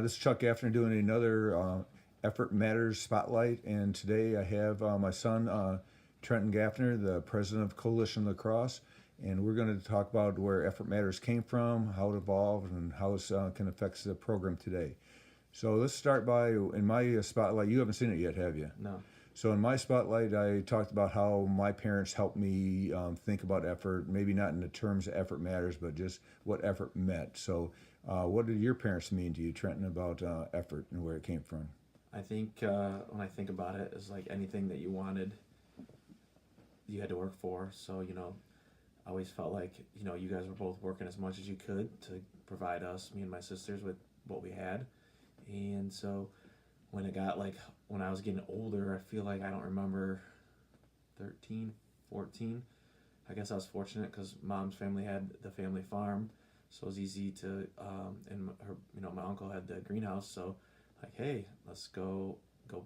This is Chuck Gafner doing another Effort Matters Spotlight, and today I have my son, Trenton Gafner, the president of Coalition Lacrosse, and we're going to talk about where Effort Matters came from, how it evolved, and how it can affect the program today. So let's start by, in my spotlight, you haven't seen it yet, have you? No. So in my spotlight, I talked about how my parents helped me think about effort, maybe not in the terms of effort matters, but just what effort meant. So what did your parents mean to you, Trenton, about effort and where it came from? I think when I think about it, it's like anything that you wanted, you had to work for. So, I always felt like, you guys were both working as much as you could to provide us, me and my sisters, with what we had. And so when when I was getting older, I feel like I don't remember 13, 14. I guess I was fortunate because mom's family had the family farm, so it was easy to, and my uncle had the greenhouse, so like, hey, let's go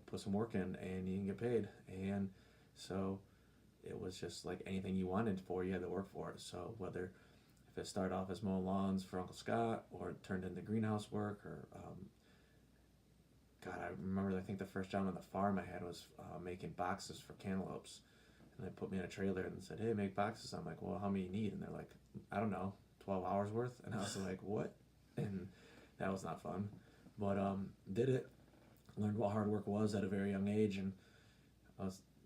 put some work in and you can get paid. And so it was just like anything you wanted for, you had to work for it. So whether if it started off as mowing lawns for Uncle Scott or it turned into greenhouse work or God, I remember, I think the first job on the farm I had was making boxes for cantaloupes. And they put me in a trailer and said, hey, make boxes. I'm like, well, how many you need? And they're like, I don't know, 12 hours worth? And I was like, what? And that was not fun. But did it. Learned what hard work was at a very young age. And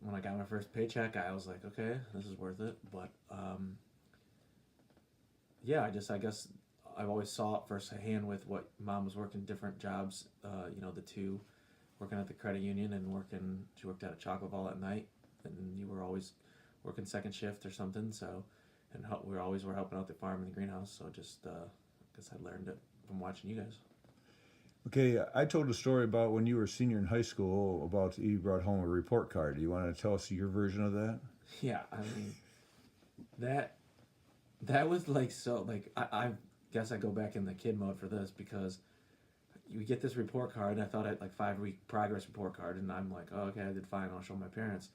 when I got my first paycheck, I was like, okay, this is worth it. But yeah, I guess I've always saw it firsthand with what mom was working different jobs. The two working at the credit union and she worked at a chocolate vault at night, and you were always working second shift or something. So, and we were helping out the farm and the greenhouse. So just I guess I learned it from watching you guys. Okay, I told a story about when you were a senior in high school about you brought home a report card. Do you want to tell us your version of that? Yeah, I mean, that was like so like I guess I go back in the kid mode for this because you get this report card, and I thought I had like 5-week progress report card, and I'm like, oh, okay, I did fine, I'll show my parents.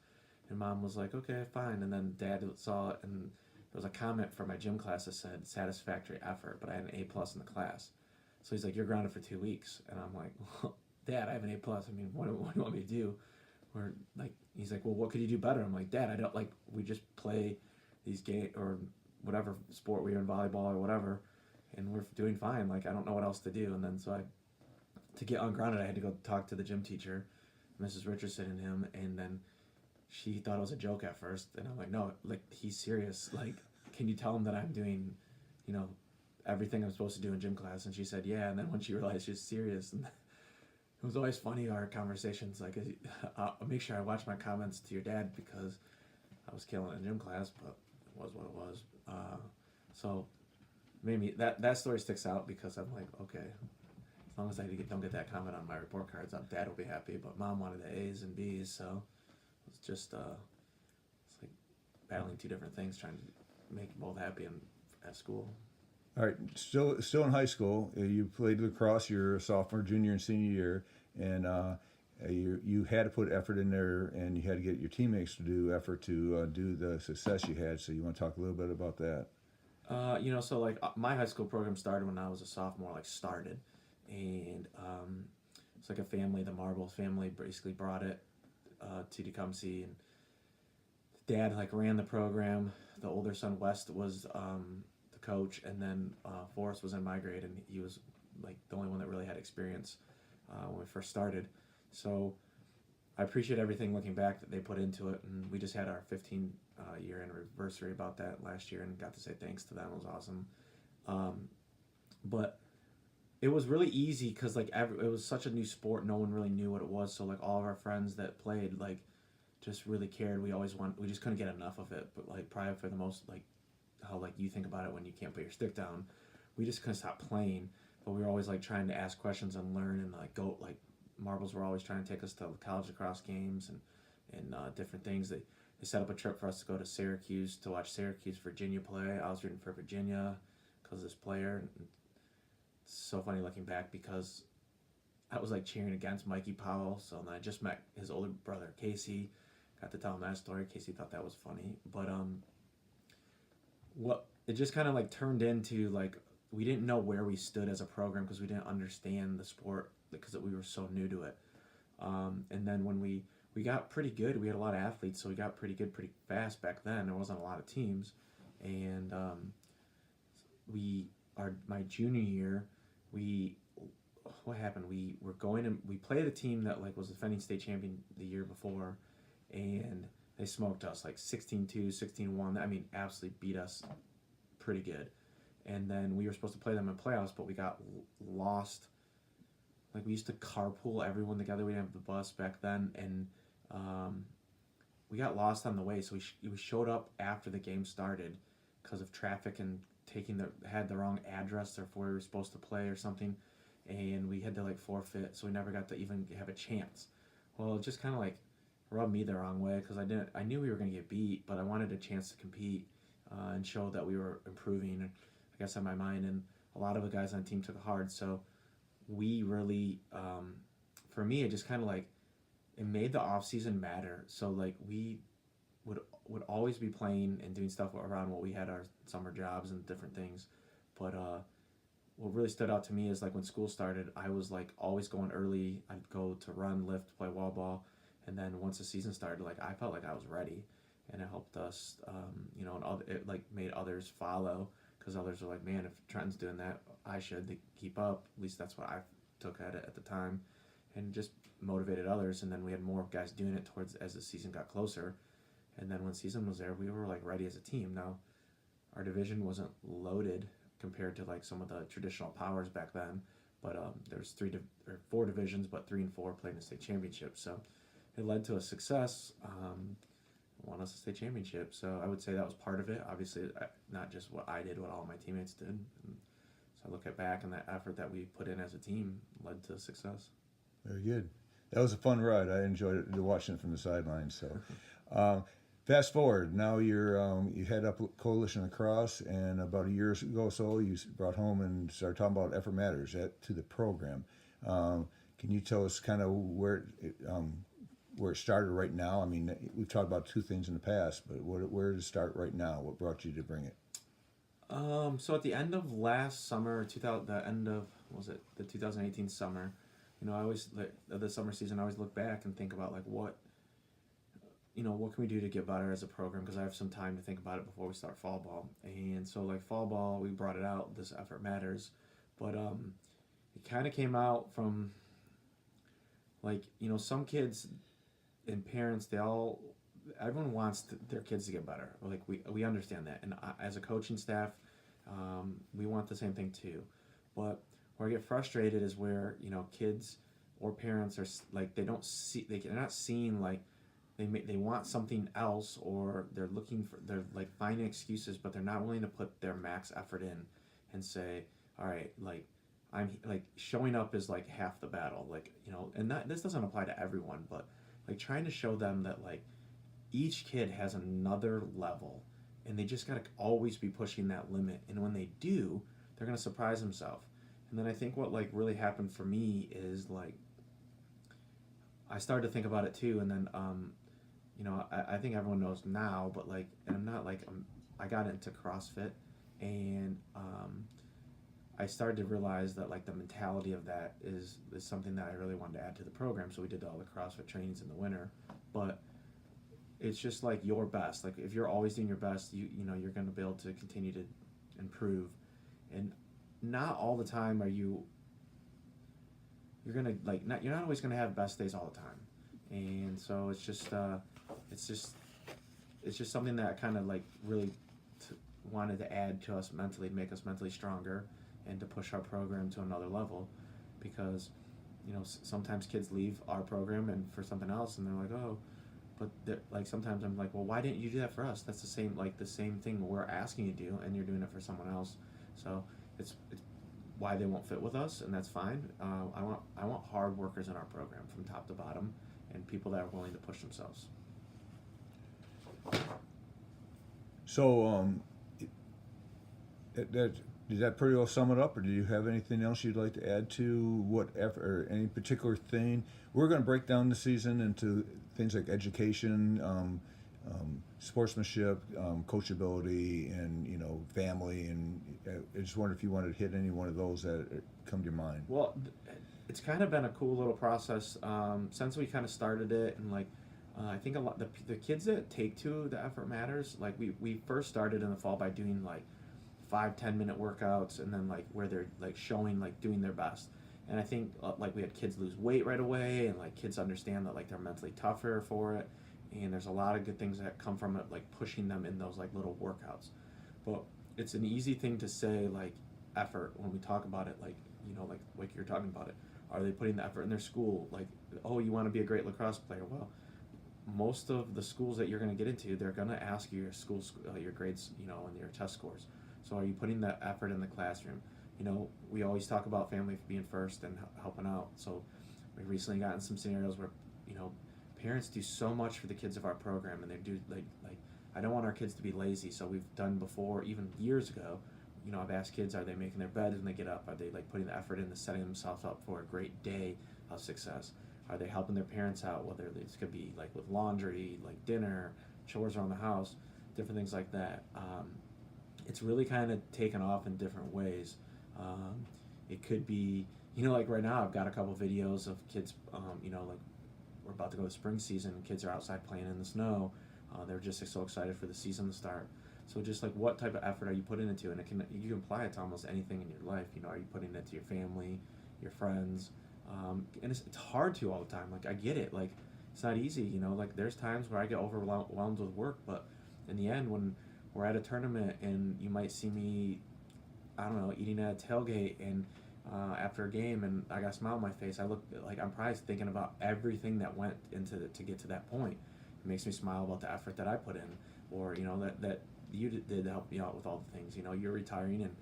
And mom was like, okay, fine. And then dad saw it, and there was a comment from my gym class that said satisfactory effort, but I had an A+ in the class. So he's like, you're grounded for 2 weeks. And I'm like, well, Dad, I have an A+. I mean, what do you want me to do? Or like, he's like, well, what could you do better? I'm like, Dad, I don't, like, we just play these games or whatever sport we were in, volleyball or whatever, and we're doing fine. Like, I don't know what else to do. And then to get ungrounded, I had to go talk to the gym teacher, Mrs. Richardson, and him. And then she thought it was a joke at first. And I'm like, no, like, he's serious. Like, can you tell him that I'm doing, everything I'm supposed to do in gym class? And she said, yeah. And then when she realized she was serious, and it was always funny, our conversations. Like, I'll make sure I watch my comments to your dad because I was killing it in gym class, but it was what it was. So maybe that story sticks out because I'm like, okay, as long as I don't get that comment on my report cards, Dad will be happy. But Mom wanted the A's and B's, so it's just it's like battling two different things, trying to make them both happy at school. All right, still in high school, you played lacrosse your sophomore, junior, and senior year, and you had to put effort in there, and you had to get your teammates to do effort to do the success you had. So you want to talk a little bit about that? So like my high school program started when I was a sophomore, and it's like a family. The Marbles family basically brought it to Tecumseh, and Dad like ran the program. The older son West was the coach, and then Forrest was in my grade, and he was like the only one that really had experience when we first started. So I appreciate everything looking back that they put into it, and we just had our 15-year anniversary about that last year and got to say thanks to them. It was awesome. But it was really easy because like it was such a new sport, no one really knew what it was. So like all of our friends that played like just really cared. We just couldn't get enough of it. But like probably for the most, like how like you think about it when you can't put your stick down, we just couldn't stop playing. But we were always like trying to ask questions and learn and like go like. Marbles were always trying to take us to college lacrosse games and different things. They set up a trip for us to go to Syracuse to watch Syracuse, Virginia play. I was rooting for Virginia because of this player. And it's so funny looking back because I was like cheering against Mikey Powell. So then I just met his older brother, Casey. Got to tell him that story. Casey thought that was funny. But what it just kind of like turned into like we didn't know where we stood as a program because we didn't understand the sport because we were so new to it. And then when we got pretty good, we had a lot of athletes, so we got pretty good pretty fast back then. There wasn't a lot of teams, and my junior year, we what happened? We were going and we played a team that like was the defending state champion the year before, and they smoked us like 16-2, 16-1. I mean, absolutely beat us pretty good. And then we were supposed to play them in playoffs, but we got lost. Like we used to carpool everyone together. We didn't have the bus back then, and we got lost on the way. So we showed up after the game started because of traffic and had the wrong address or where we were supposed to play or something, and we had to like forfeit. So we never got to even have a chance. Well, it just kind of like rubbed me the wrong way because I knew we were going to get beat, but I wanted a chance to compete and show that we were improving. I guess in my mind, and a lot of the guys on the team took it hard. So we really, for me, it just kind of like it made the off season matter. So like we would always be playing and doing stuff around what we had our summer jobs and different things. But what really stood out to me is like when school started, I was like always going early. I'd go to run, lift, play wall ball, and then once the season started, like I felt like I was ready, and it helped us, and it like made others follow. Because others are like, man, if Trenton's doing that, I should to keep up. At least that's what I took at it at the time, and just motivated others. And then we had more guys doing it as the season got closer. And then when season was there, we were like ready as a team. Now, our division wasn't loaded compared to like some of the traditional powers back then. But there's 4 divisions, but 3 and 4 played in the state championship. So it led to a success. Won us a state championship. So I would say that was part of it. Obviously, not just what I did, what all my teammates did. And so I look back and that effort that we put in as a team led to success. Very good. That was a fun ride. I enjoyed it, watching it from the sidelines. So, fast forward. Now you head up Coalition Lacrosse, and about a year ago or so, you brought home and started talking about Effort Matters to the program. Can you tell us kind of where it started right now? I mean, we've talked about 2 things in the past, but where did it start right now? What brought you to bring it? So at the end of last summer, the 2018 summer, I always the summer season. I always look back and think about like what can we do to get better as a program, because I have some time to think about it before we start fall ball. And so like fall ball, we brought it out. This Effort Matters, but it kind of came out from like some kids and parents, everyone wants their kids to get better. Like we understand that, and as a coaching staff, we want the same thing too. But where I get frustrated is where kids or parents are like they're not seeing like they want something else, or they're like finding excuses, but they're not willing to put their max effort in and say, all right, like I'm like showing up is like half the battle, like and this doesn't apply to everyone, but like trying to show them that like each kid has another level, and they just gotta always be pushing that limit. And when they do, they're gonna surprise themselves. And then I think what like really happened for me is like I started to think about it too, and then I think everyone knows now, but like, and I'm not like I got into CrossFit, and I started to realize that like the mentality of that is something that I really wanted to add to the program. So we did all the CrossFit trainings in the winter, but it's just like your best. Like if you're always doing your best, you're going to be able to continue to improve. And not all the time you're going to like you're not always going to have best days all the time. And so it's just something that I kind of like really wanted to add to us mentally, to make us mentally stronger, and to push our program to another level, because sometimes kids leave our program and for something else, and they're like, oh, but like sometimes I'm like, well, why didn't you do that for us? That's the same thing we're asking you to do, and you're doing it for someone else. So it's why they won't fit with us, and that's fine. I want hard workers in our program from top to bottom, and people that are willing to push themselves. So did that pretty well sum it up, or do you have anything else you'd like to add to or any particular thing? We're going to break down the season into things like education, sportsmanship, coachability, and family. And I just wonder if you wanted to hit any one of those that come to your mind. Well, it's kind of been a cool little process since we kind of started it, and like I think a lot the kids that take to the effort matters. Like we first started in the fall by doing like 5-10 minute workouts, and then like where they're like showing like doing their best. And I think like we had kids lose weight right away, and like kids understand that like they're mentally tougher for it, and there's a lot of good things that come from it, like pushing them in those like little workouts. But it's an easy thing to say like effort when we talk about it, like like you're talking about it. Are they putting the effort in their school? Like, oh, you want to be a great lacrosse player? Well, most of the schools that you're going to get into, they're going to ask you your grades, and your test scores. So are you putting that effort in the classroom? We always talk about family being first and helping out. So we've recently gotten some scenarios where, parents do so much for the kids of our program, and they do like I don't want our kids to be lazy. So we've done before, even years ago, I've asked kids, are they making their beds when they get up? Are they like putting the effort into setting themselves up for a great day of success? Are they helping their parents out? Whether this could be like with laundry, like dinner, chores around the house, different things like that. It's really kind of taken off in different ways. It could be, like right now I've got a couple videos of kids, like we're about to go to spring season, and kids are outside playing in the snow. They're just so excited for the season to start. So just like what type of effort are you putting into it? And you can apply it to almost anything in your life. Are you putting it to your family, your friends? And it's hard to all the time. Like I get it. Like it's not easy. Like there's times where I get overwhelmed with work, but in the end, when we're at a tournament and you might see me, I don't know, eating at a tailgate, and after a game, and I got a smile on my face, I look like I'm probably thinking about everything that went into to get to that point. It makes me smile about the effort that I put in, or that you did help me out with all the things. You're retiring and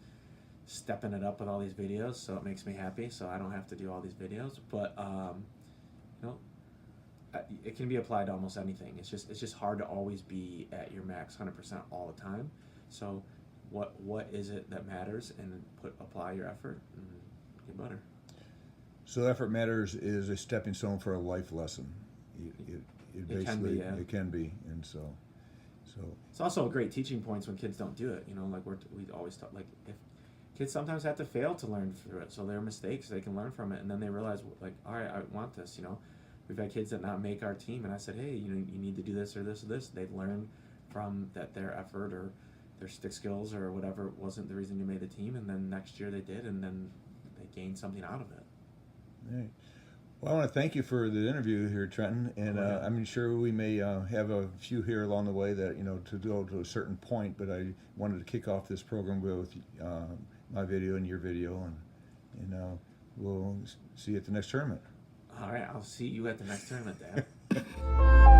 stepping it up with all these videos, so it makes me happy. So I don't have to do all these videos, but it can be applied to almost anything. It's just hard to always be at your max 100% all the time. So what is it that matters, and apply your effort and get better. So effort matters is a stepping stone for a life lesson. It basically can be, yeah. It can be, and so it's also a great teaching points when kids don't do it. Like we always talk, like if kids sometimes have to fail to learn through it, so their mistakes they can learn from it, and then they realize like, all right, I want this. We've had kids that not make our team, and I said, hey, you need to do this or this or this. They learned from that their effort or their stick skills or whatever wasn't the reason you made the team, and then next year they did, and then they gained something out of it. Right. Well, I want to thank you for the interview here, Trenton, and I'm sure we may have a few here along the way that to go to a certain point. But I wanted to kick off this program with my video and your video, and we'll see you at the next tournament. All right, I'll see you at the next tournament, Dad.